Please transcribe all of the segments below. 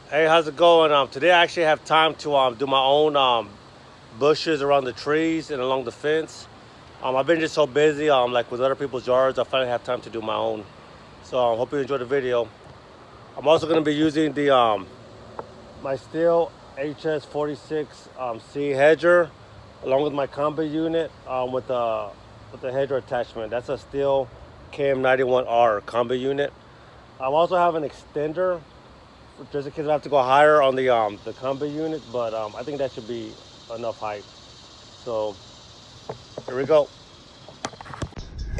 Hey, how's it going? Today I actually have time to do my own bushes around the trees and along the fence. I've been just so busy like with other people's yards. I finally have time to do my own. So I hope you enjoy the video. I'm also going to be using the my Stihl HS46 C Hedger along with my Kombi unit with the Hedger attachment. That's a Stihl KM91r Kombi unit. I also have an extender just in case I have to go higher on the Kombi unit, but I think that should be enough height. So here we go.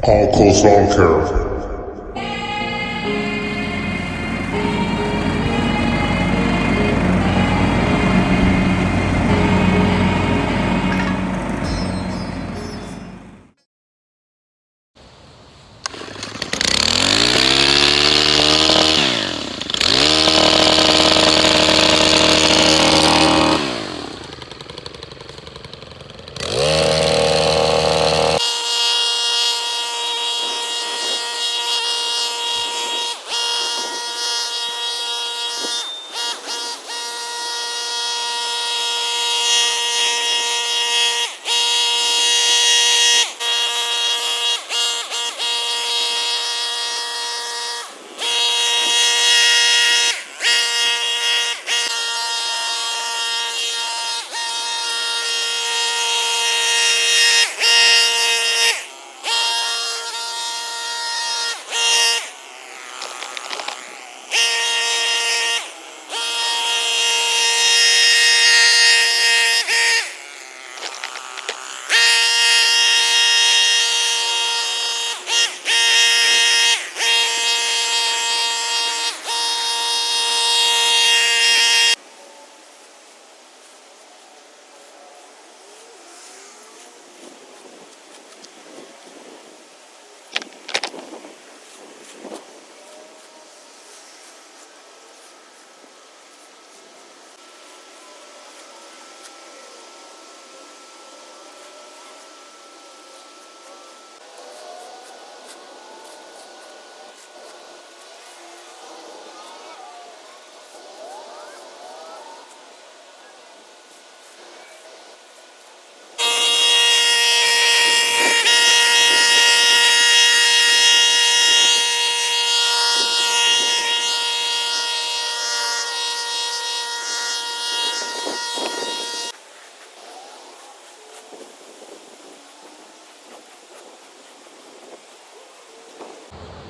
AllCoastLawncare.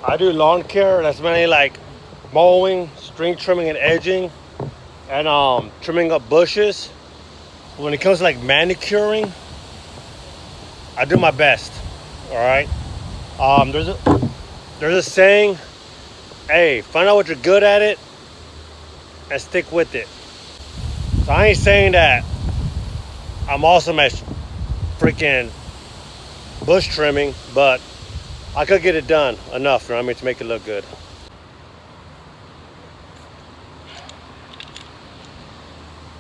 I do lawn care. That's mainly like mowing, string trimming, and edging, and trimming up bushes. When it comes to like manicuring, I do my best. All right. There's a saying. Hey, find out what you're good at it and stick with it. So I ain't saying that I'm awesome at freaking bush trimming, but I could get it done enough, you know what I mean, to make it look good.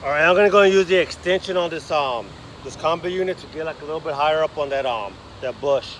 All right, I'm gonna go and use the extension on this Kombi unit to get like a little bit higher up on that bush.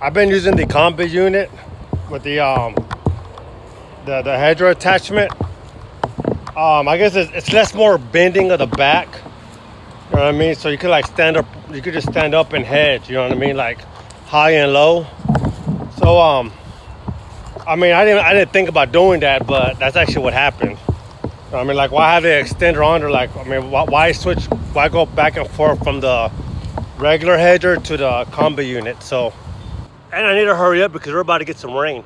I've been using the Kombi unit with the Hedger attachment. I guess it's less more bending of the back. You know what I mean? So you could like stand up. You could just stand up and hedge. You know what I mean? Like high and low. So I mean, I didn't think about doing that, but that's actually what happened. I mean, like, why have the extender on? Or like, I mean, why switch? Why go back and forth from the regular Hedger to the Kombi unit? So, and I need to hurry up because we're about to get some rain.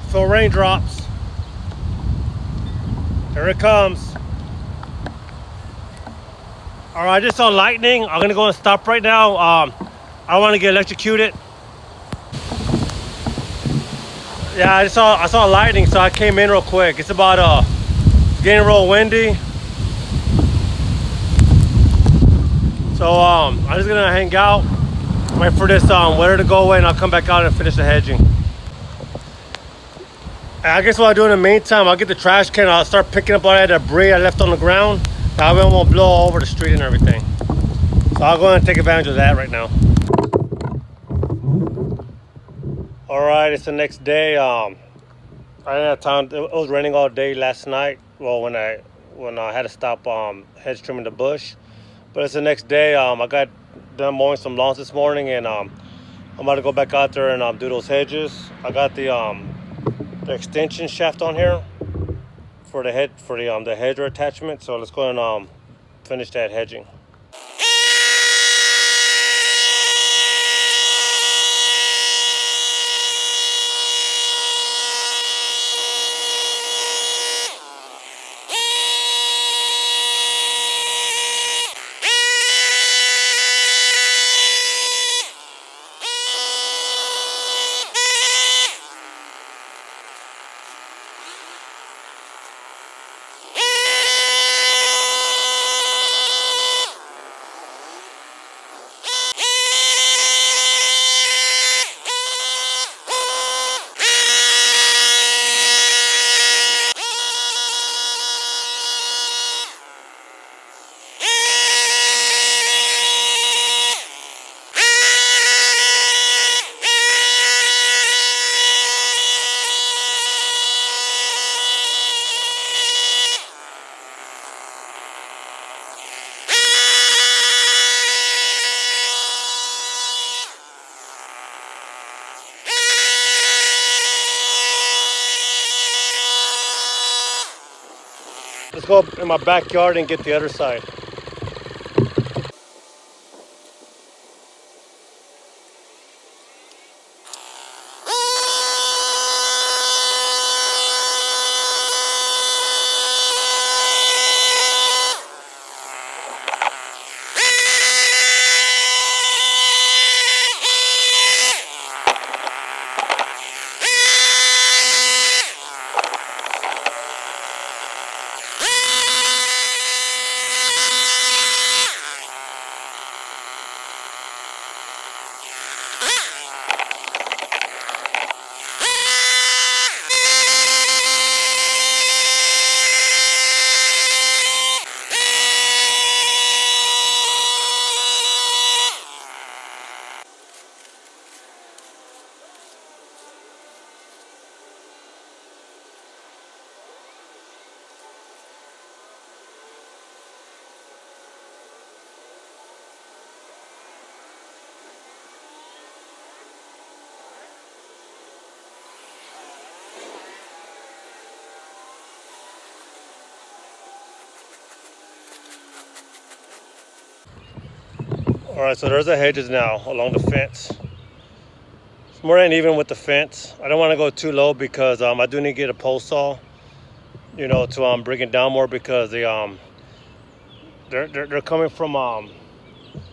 So raindrops. Here it comes. All right, I just saw lightning. I'm gonna go and stop right now. I don't want to get electrocuted. Yeah, I saw lightning, so I came in real quick. It's about getting real windy. So I'm just gonna hang out, wait for this weather to go away, and I'll come back out and finish the hedging. I guess what I'll do in the meantime, I'll get the trash can. I'll start picking up all that debris I left on the ground. That way it won't blow all over the street and everything. So I'll go ahead and take advantage of that right now. All right, it's the next day. I didn't have time. It was raining all day last night. Well, when I had to stop hedge trimming the bush. But it's the next day. I got done mowing some lawns this morning, and I'm about to go back out there and do those hedges. I got the extension shaft on here for the hedger attachment. So let's go and finish that hedging. Let's go in my backyard and get the other side. All right, so there's the hedges now along the fence. It's more than even with the fence. I don't want to go too low because I do need to get a pole saw, you know, to bring it down more because they're coming from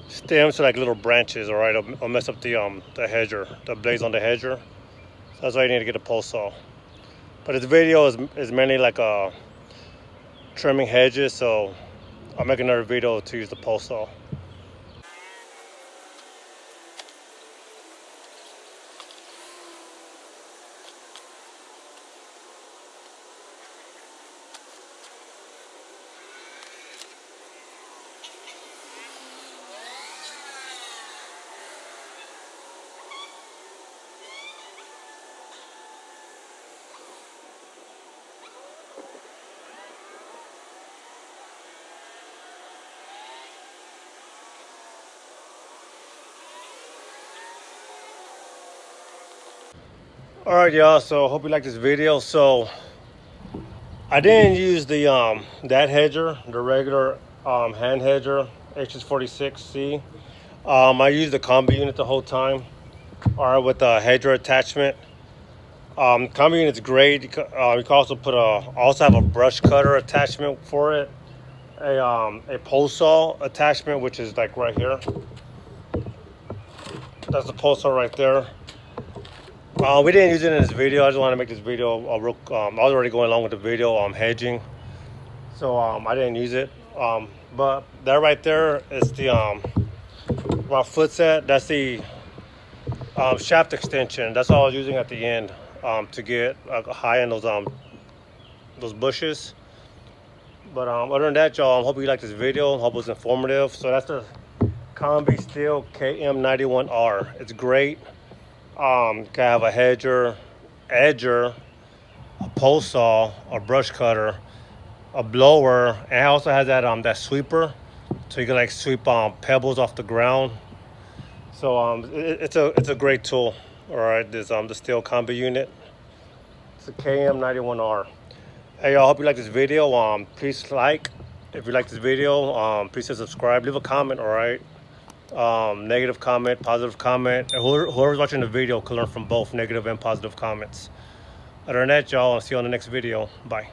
stems to like little branches. All right, I'll mess up the hedger, the blades on the hedger. So that's why I need to get a pole saw. But this video is mainly like trimming hedges, so I'll make another video to use the pole saw. All right, y'all, so hope you like this video. So I didn't use the that hedger, the regular hand hedger HS46C. I used the combi unit the whole time, all right, with the hedger attachment. Combi unit's great. You can also put also have a brush cutter attachment for it, a pole saw attachment, which is like right here. That's the pole saw right there. We didn't use it in this video. I just want to make this video real. I was already going along with the video hedging, so I didn't use it. But that right there is the my foot set. That's the shaft extension. That's all I was using at the end to get high in those bushes. But other than that, y'all, I hope you like this video. Hope it was informative. So that's the Kombi Stihl KM91r. It's great. Can have a hedger, edger, a pole saw, a brush cutter, a blower, and it also has that that sweeper, so you can like sweep pebbles off the ground. So it's a great tool. All right, this the Stihl Kombi unit. It's a KM91r. Hey, y'all, hope you like this video. Please like if you like this video. Please subscribe. Leave a comment. All right. Negative comment, positive comment, and whoever's watching the video can learn from both negative and positive comments. Other than that, y'all, I'll see you on the next video. Bye.